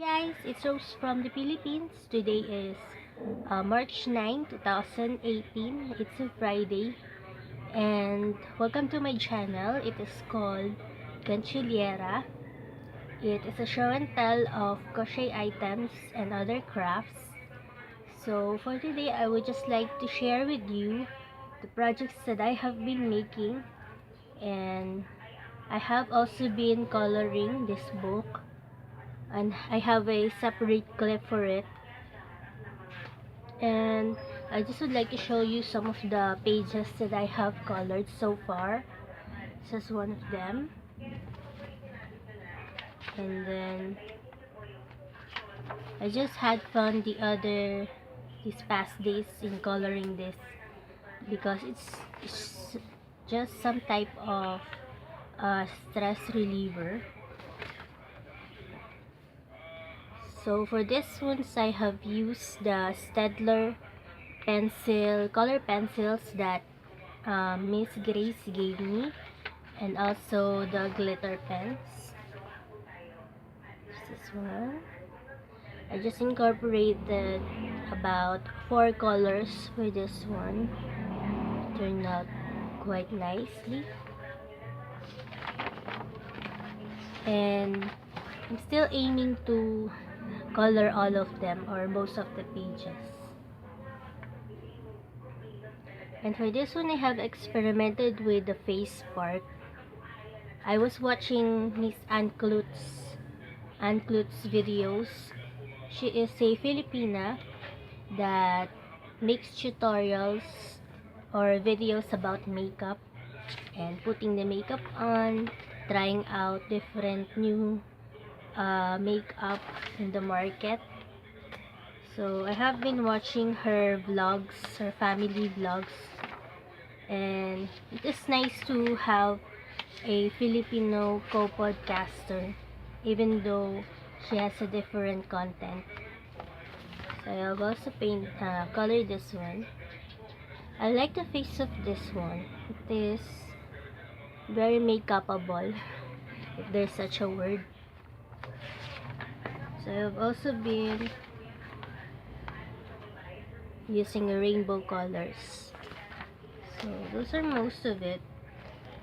Guys, it's Rose from the Philippines. Today is March 9, 2018. It's a Friday and welcome to my channel. It is called Gantsilyera. It is a show and tell of crochet items and other crafts. So for today, I would just like to share with you the projects that I have been making, and I have also been coloring this book, and I have a separate clip for it. And I just would like to show you some of the pages that I have colored so far. This is one of them. And then I just had fun these past days in coloring this, because it's just some type of stress reliever. So for this ones, I have used the Stedler color pencils that Miss Grace gave me, and also the glitter pens. This one, I just incorporated about 4 colors for this one. It turned out quite nicely, and I'm still aiming to color all of them or most of the pages. And for this one, I have experimented with the face part. I was watching Miss Ann Klut's videos. She is a Filipina that makes tutorials or videos about makeup and putting the makeup on, trying out different new makeup in the market. So I have been watching her vlogs, her family vlogs, and it is nice to have a Filipino co-podcaster, even though she has a different content. So I'll also color this one. I like the face of this one. It is very makeupable, if there's such a word. So I've also been using rainbow colors. So those are most of it,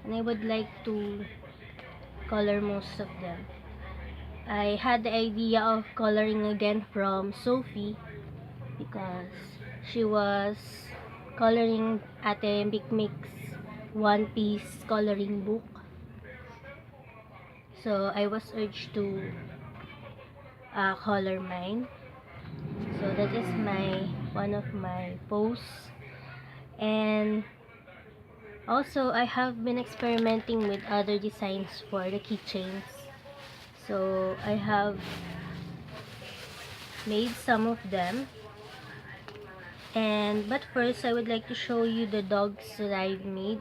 and I would like to color most of them. I had the idea of coloring again from Sophie, because she was coloring Ate Mikmik's One Piece coloring book. So I was urged to color mine. So that is one of my posts. And also I have been experimenting with other designs for the keychains. So I have made some of them. But first, I would like to show you the dogs that I've made.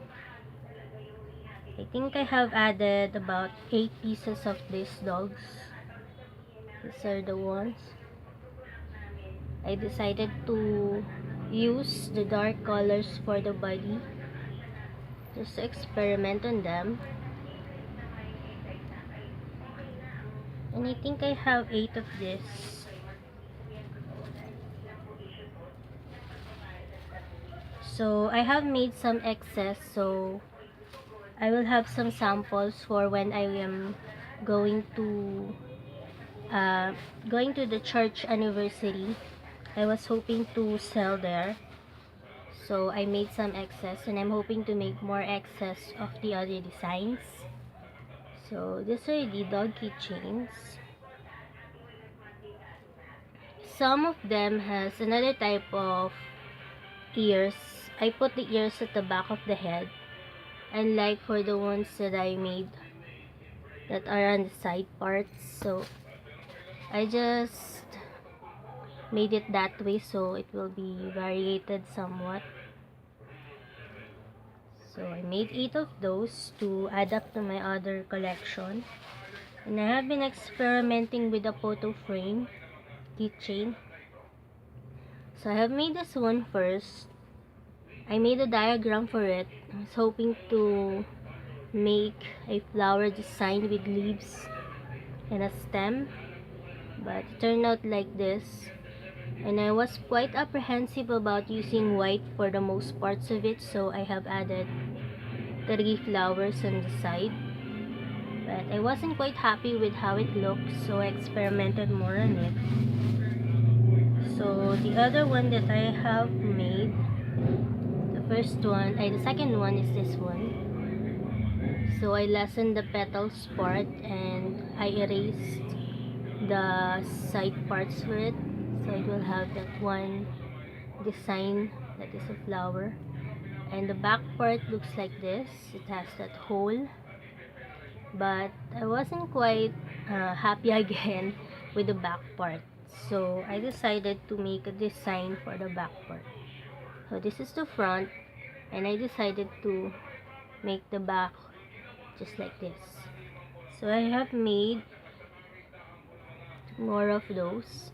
I think I have added about 8 pieces of these dogs. These are the ones. I decided to use the dark colors for the body, just to experiment on them. And I think I have 8 of this. So I have made some excess, so I will have some samples for when I am going to the church anniversary. I was hoping to sell there, so I made some excess, and I'm hoping to make more excess of the other designs. So these are the dog keychains. Some of them has another type of ears. I put the ears at the back of the head, unlike for the ones that I made that are on the side parts. So I just made it that way so it will be variated somewhat. So I made 8 of those to add up to my other collection. And I have been experimenting with a photo frame keychain. So I have made this one first. I made a diagram for it. I was hoping to make a flower design with leaves and a stem, but it turned out like this. And I was quite apprehensive about using white for the most parts of it, so I have added 3 flowers on the side. But I wasn't quite happy with how it looked, so I experimented more on it. So the other one that I have made, the second one is this one. So I lessened the petals part and I erased the side parts for it, so it will have that one design that is a flower. And the back part looks like this. It has that hole, but I wasn't quite happy again with the back part, so I decided to make a design for the back part. So this is the front, and I decided to make the back just like this. So I have made more of those.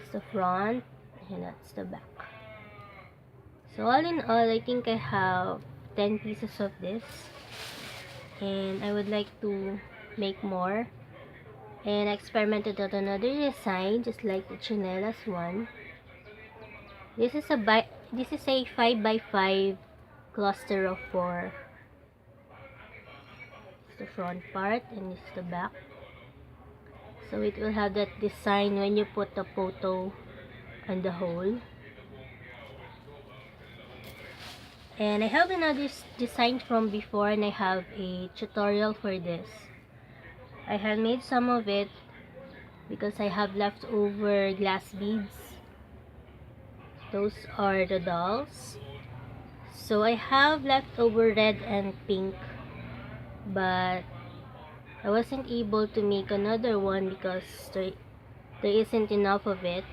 It's the front and that's the back. So all in all, I think I have 10 pieces of this, and I would like to make more. And I experimented with another design just like the chinelas one. This is a 5x5 cluster of 4. It's the front part and this is the back. So it will have that design when you put the photo on the hole. And I have another design from before, and I have a tutorial for this. I have made some of it because I have leftover glass beads. Those are the dolls. So I have leftover red and pink, but I wasn't able to make another one because there isn't enough of it.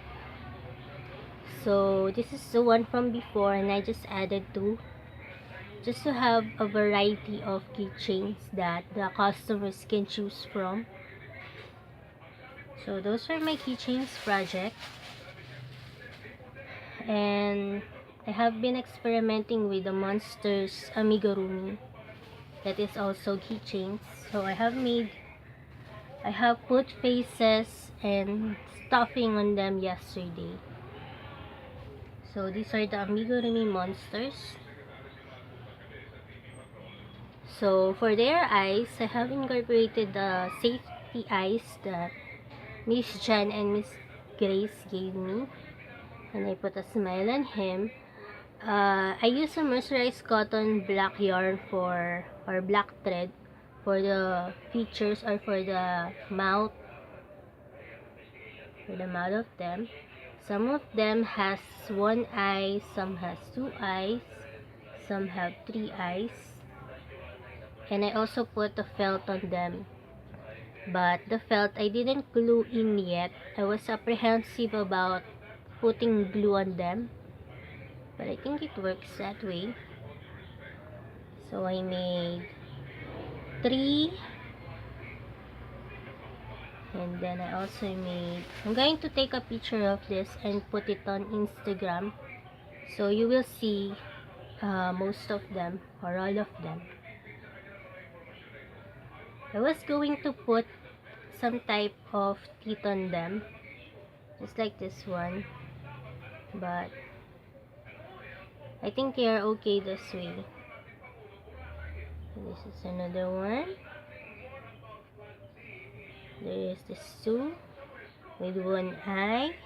So this is the one from before, and I just added 2 just to have a variety of keychains that the customers can choose from. So those are my keychains project, and I have been experimenting with the monsters amigurumi that is also keychains. So I have put faces and stuffing on them yesterday. So these are the amigurumi monsters. So for their eyes, I have incorporated the safety eyes that Miss Jan and Miss Grace gave me, and I put a smile on him. I use a mercerized cotton black yarn or black thread for the features or for the mouth of them. Some of them has 1 eye, some has 2 eyes, some have 3 eyes. And I also put the felt on them, but the felt I didn't glue in yet. I was apprehensive about putting glue on them, but I think it works that way. So I made 3, and then I also I'm going to take a picture of this and put it on Instagram, so you will see most of them or all of them. I was going to put some type of teeth on them, just like this one, but I think they are okay this way. This is another one. There is this 2 with 1 eye.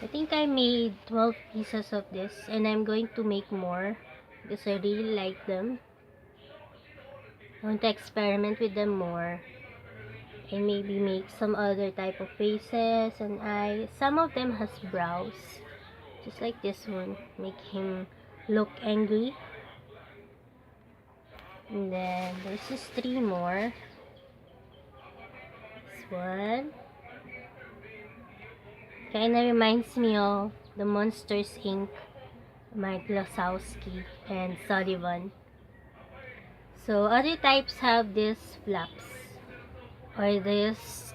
I think I made 12 pieces of this, and I'm going to make more because I really like them. I want to experiment with them more and maybe make some other type of faces and eyes. Some of them has brows, just like this one, make him look angry. And then there's just 3 more. This one kinda reminds me of the Monsters Inc. Mike Lazowski and Sullivan. So other types have these flaps or this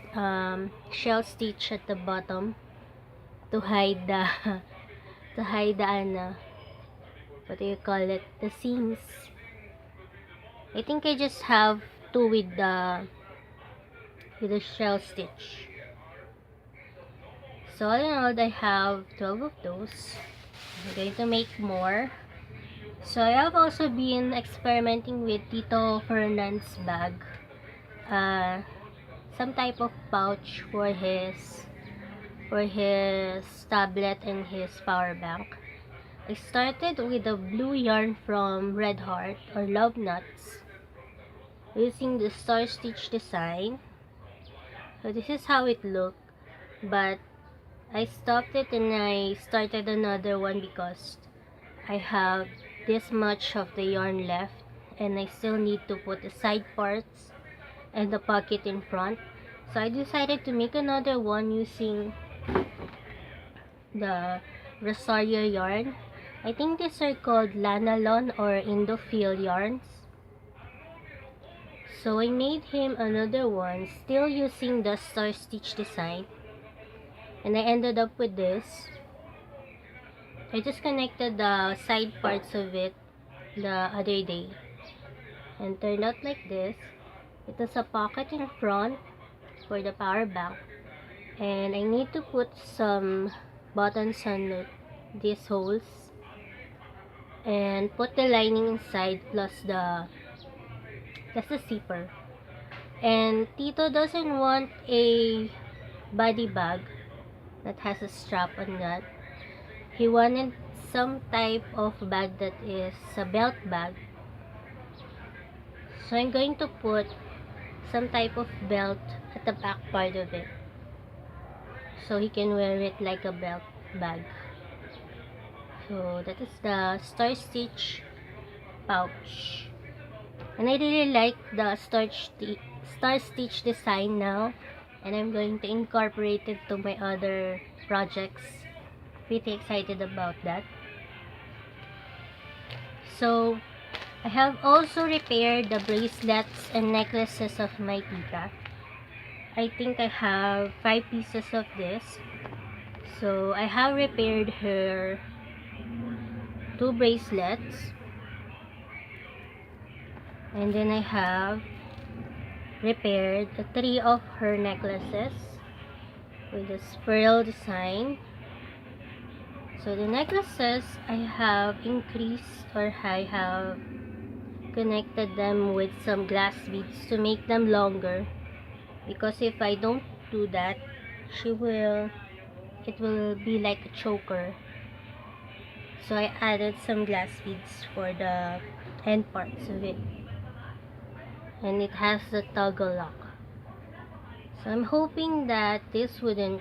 shell stitch at the bottom to hide the what do you call it, the seams. I think I just have 2 with the with a shell stitch. So all in all, I have 12 of those. I'm going to make more. So I have also been experimenting with Tito Fernand's bag. Some type of pouch for his tablet and his power bank. I started with the blue yarn from Red Heart or Love Nuts using the star stitch design. So this is how it looked, but I stopped it and I started another one because I have this much of the yarn left and I still need to put the side parts and the pocket in front. So I decided to make another one using the Rosario yarn. I think these are called Lanalon or Indophil yarns. So I made him another one still using the star stitch design, and I ended up with this. I just connected the side parts of it the other day and turned out like this. It has a pocket in front for the power bank, and I need to put some buttons on these holes and put the lining inside plus the zipper. And Tito doesn't want a body bag that has a strap on that. He wanted some type of bag that is a belt bag. So I'm going to put some type of belt at the back part of it, so he can wear it like a belt bag. So that is the star stitch pouch. And I really like the star stitch design now, and I'm going to incorporate it to my other projects. Pretty excited about that. So I have also repaired the bracelets and necklaces of my tita. I think I have 5 pieces of this. So I have repaired her 2 bracelets, and then I have repaired 3 of her necklaces with a pearl design. So the necklaces, I have increased, or I have connected them with some glass beads to make them longer, because if I don't do that, it will be like a choker. So I added some glass beads for the end parts of it, and it has the toggle lock. So I'm hoping that this wouldn't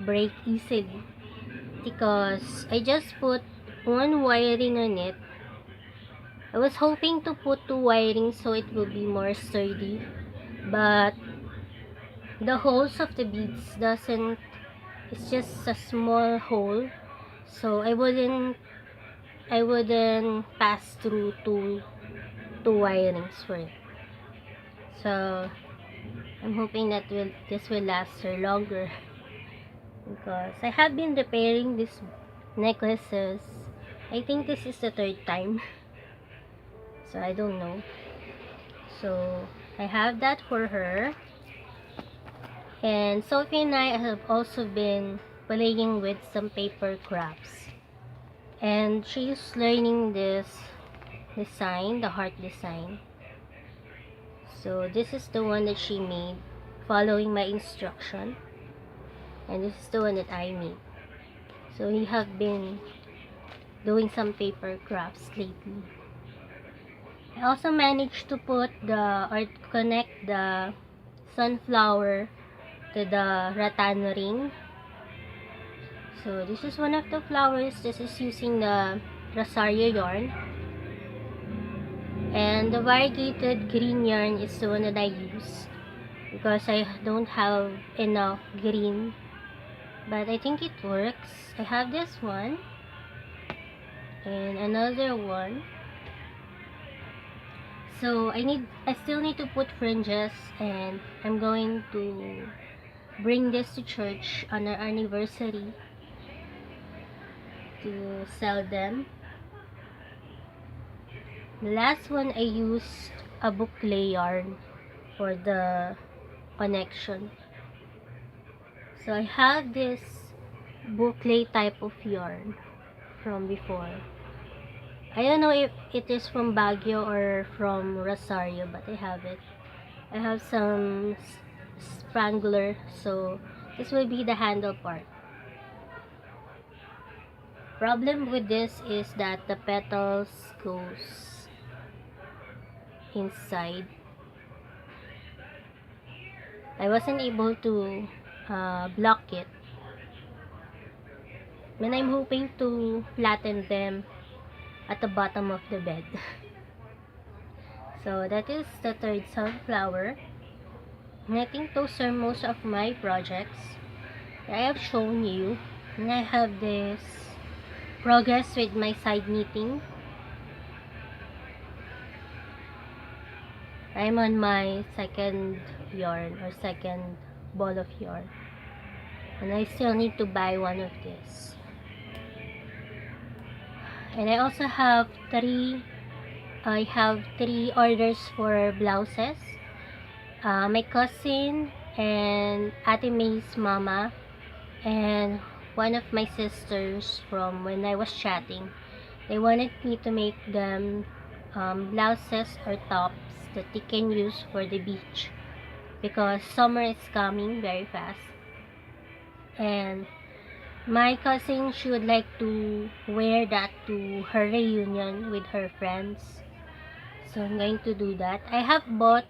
break easily, because I just put one wiring on it. I was hoping to put 2 wirings so it will be more sturdy, but the holes of the beads doesn't, it's just a small hole, so I wouldn't pass through two wirings for it. So I'm hoping that this will last her longer, because I have been repairing these necklaces. I think this is the 3rd time, so I don't know. So I have that for her. And Sophie and I have also been playing with some paper crafts, and she's learning this design, the heart design. So this is the one that she made following my instruction, and this is the one that I made. So we have been doing some paper crafts lately. I also managed to connect the sunflower to the rattan ring. So this is one of the flowers. This is using the Rosario yarn, and the variegated green yarn is the one that I use because I don't have enough green, but I think it works. I have this one and another one. So I still need to put fringes, and I'm going to bring this to church on our anniversary to sell them. The last one, I used a boucle yarn for the connection. So I have this boucle type of yarn from before. I don't know if it is from Baguio or from Rosario, but I have it. I have some spangler, so this will be the handle part. Problem with this is that the petals goes inside. I wasn't able to block it, and I'm hoping to flatten them at the bottom of the bed. So that is the third sunflower. And I think those are most of my projects that I have shown you. And I have this progress with my side knitting. I'm on my second yarn or second ball of yarn. And I still need to buy one of this. And I also have three orders for blouses. My cousin and Ate May's mama and one of my sisters from when I was chatting, they wanted me to make them blouses or tops that they can use for the beach because summer is coming very fast. And my cousin, she would like to wear that to her reunion with her friends. So I'm going to do that. I have bought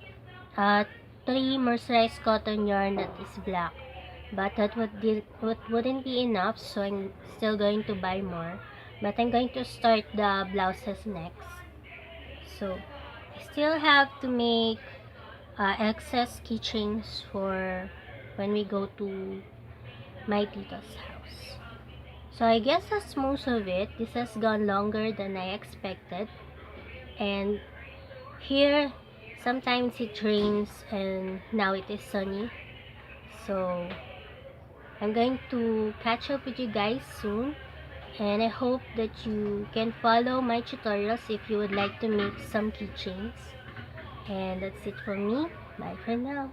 3 mercerized cotton yarn that is black, but that wouldn't be enough, so I'm still going to buy more. But I'm going to start the blouses next. So I still have to make excess keychains for when we go to my tita's house. So I guess that's most of it. This has gone longer than I expected, and here sometimes it rains and now it is sunny. So I'm going to catch up with you guys soon, and I hope that you can follow my tutorials if you would like to make some keychains. And that's it for me. Bye for now.